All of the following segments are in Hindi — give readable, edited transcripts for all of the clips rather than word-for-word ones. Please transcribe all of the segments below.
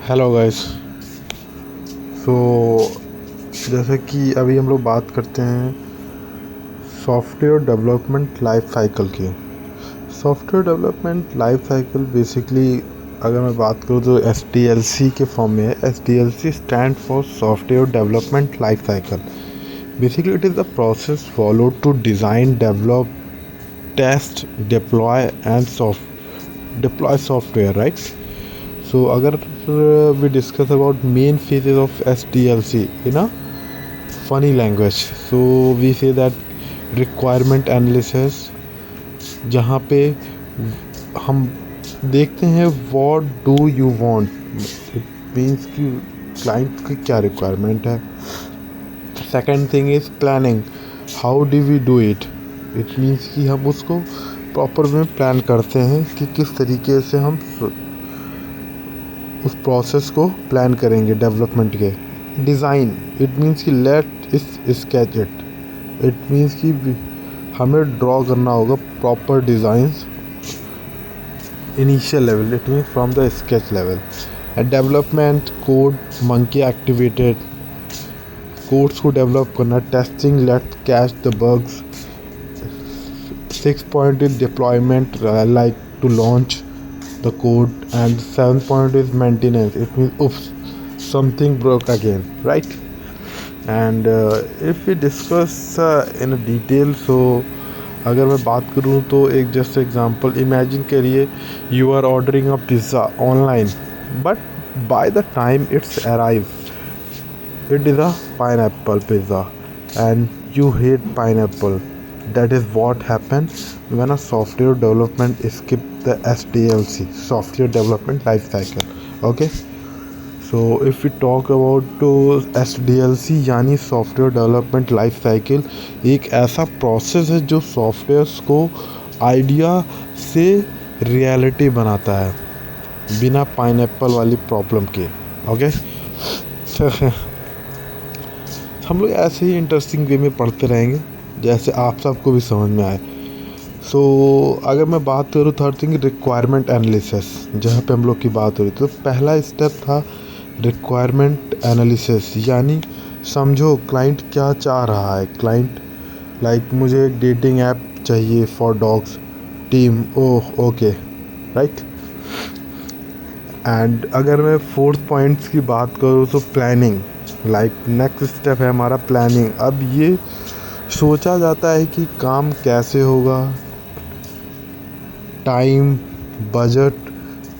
Hello guys. सो जैसे कि अभी हम लोग बात करते हैं सॉफ्टवेयर डेवलपमेंट लाइफ साइकिल की। Software development life cycle basically अगर मैं बात करूँ तो SDLC के फॉर्म में है। SDLC stand for software development life cycle. Basically it is the process followed to design, develop, test, deploy software, right? So अगर we discuss about main phases of SDLC in a funny language, so we say that requirement analysis, जहाँ पे हम देखते हैं what do you want, it means कि client की क्या requirement है. Second thing is planning, how do we do it, it means कि हम उसको proper में plan करते हैं कि किस तरीके से हम उस प्रोसेस को प्लान करेंगे डेवलपमेंट के. डिज़ाइन, इट मीन्स कि let's sketch it means कि हमें ड्रॉ करना होगा proper designs initial level, it means from the sketch level. And development, code monkey activated, codes को डेवलप करना. Testing, let catch the bugs. 6 point is deployment, like to launch the code. And 7th point is maintenance, it means oops, something broke again, right? And if we discuss in a detail, so अगर मैं बात करूँ तो एक जस्ट एग्जांपल इमेजिन करिए, you are ordering a pizza online, but by the time it's arrive it is a pineapple pizza and you hate pineapple. That is what happens when a software development skip the SDLC, software development life cycle. Okay, so if we talk about to SDLC यानी सॉफ्टवेयर डेवलपमेंट लाइफ साइकिल, एक ऐसा प्रोसेस है जो सॉफ्टवेयर्स को आइडिया से रियलिटी बनाता है बिना पाइनएप्पल वाली प्रॉब्लम के. ओके हम लोग ऐसे ही इंटरेस्टिंग वे में पढ़ते रहेंगे जैसे आप सबको भी समझ में आए. सो अगर मैं बात करूँ थर्ड थिंग, रिक्वायरमेंट एनालिसिस, जहाँ पे हम लोग की बात हो रही थी, तो पहला स्टेप था रिक्वायरमेंट एनालिसिस, यानी समझो क्लाइंट क्या चाह रहा है. क्लाइंट लाइक मुझे एक डेटिंग ऐप चाहिए for dogs team, oh okay, right. And अगर मैं फोर्थ पॉइंट्स की बात करूँ तो प्लानिंग, लाइक नेक्स्ट स्टेप है हमारा प्लानिंग. अब ये सोचा जाता है कि काम कैसे होगा, टाइम, बजट,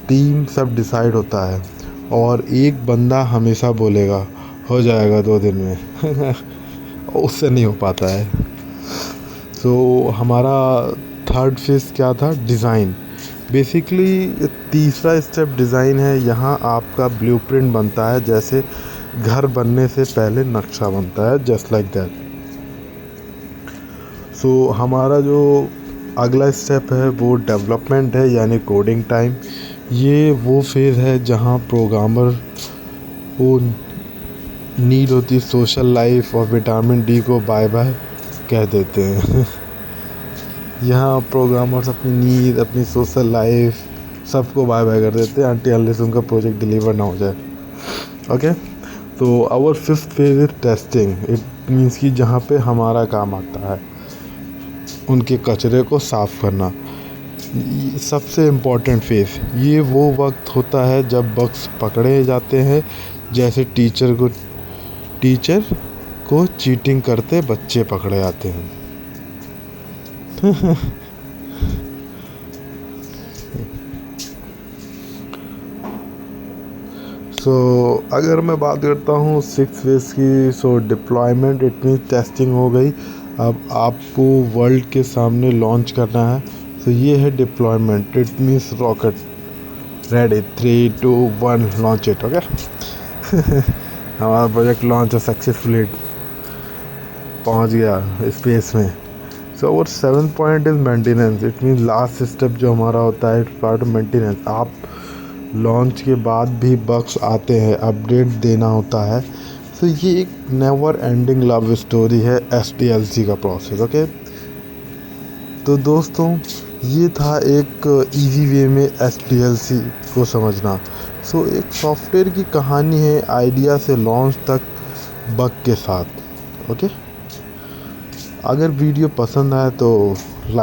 टीम सब डिसाइड होता है, और एक बंदा हमेशा बोलेगा हो जाएगा 2 दिन में उससे नहीं हो पाता है. सो हमारा थर्ड फेज क्या था, डिज़ाइन. बेसिकली तीसरा स्टेप डिज़ाइन है. यहाँ आपका ब्लूप्रिंट बनता है, जैसे घर बनने से पहले नक्शा बनता है, जस्ट लाइक दैट. सो हमारा जो अगला स्टेप है वो डेवलपमेंट है, यानी कोडिंग टाइम. ये वो फेज़ है जहाँ प्रोग्रामर को नीड होती है सोशल लाइफ, और विटामिन डी को बाय बाय कह देते हैं यहाँ प्रोग्रामर्स अपनी नीड, अपनी सोशल लाइफ सबको बाय बाय कर देते हैं अनटिल अनलेस उनका प्रोजेक्ट डिलीवर ना हो जाए. ओके, तो our fifth phase is testing. It means कि जहाँ पे हमारा काम आता है उनके कचरे को साफ़ करना. सबसे इम्पोर्टेंट फेज, ये वो वक्त होता है जब बग्स पकड़े जाते हैं, जैसे टीचर को चीटिंग करते बच्चे पकड़े जाते हैं सो अगर मैं बात करता हूँ सिक्स फेज की, सो डिप्लॉयमेंट, इट मीन्स टेस्टिंग हो गई. अब आपको वर्ल्ड के सामने लॉन्च करना है, तो ये है deployment. It means rocket ready, 3 2 1 launch it. Okay हमारा प्रोजेक्ट लॉन्च सक्सेसफुली पहुंच गया स्पेस में. सो और 7th point is maintenance. It means last step जो हमारा होता है, इट्स पार्ट ऑफ मेंटेनेंस. आप लॉन्च के बाद भी बग्स आते हैं, अपडेट देना होता है. तो ये एक नेवर एंडिंग लव स्टोरी है SDLC का प्रोसेस. ओके, तो दोस्तों ये था एक इजी वे में SDLC को समझना. सो एक सॉफ्टवेयर की कहानी है आइडिया से लॉन्च तक बग के साथ। ओके, अगर वीडियो पसंद आए तो लाइक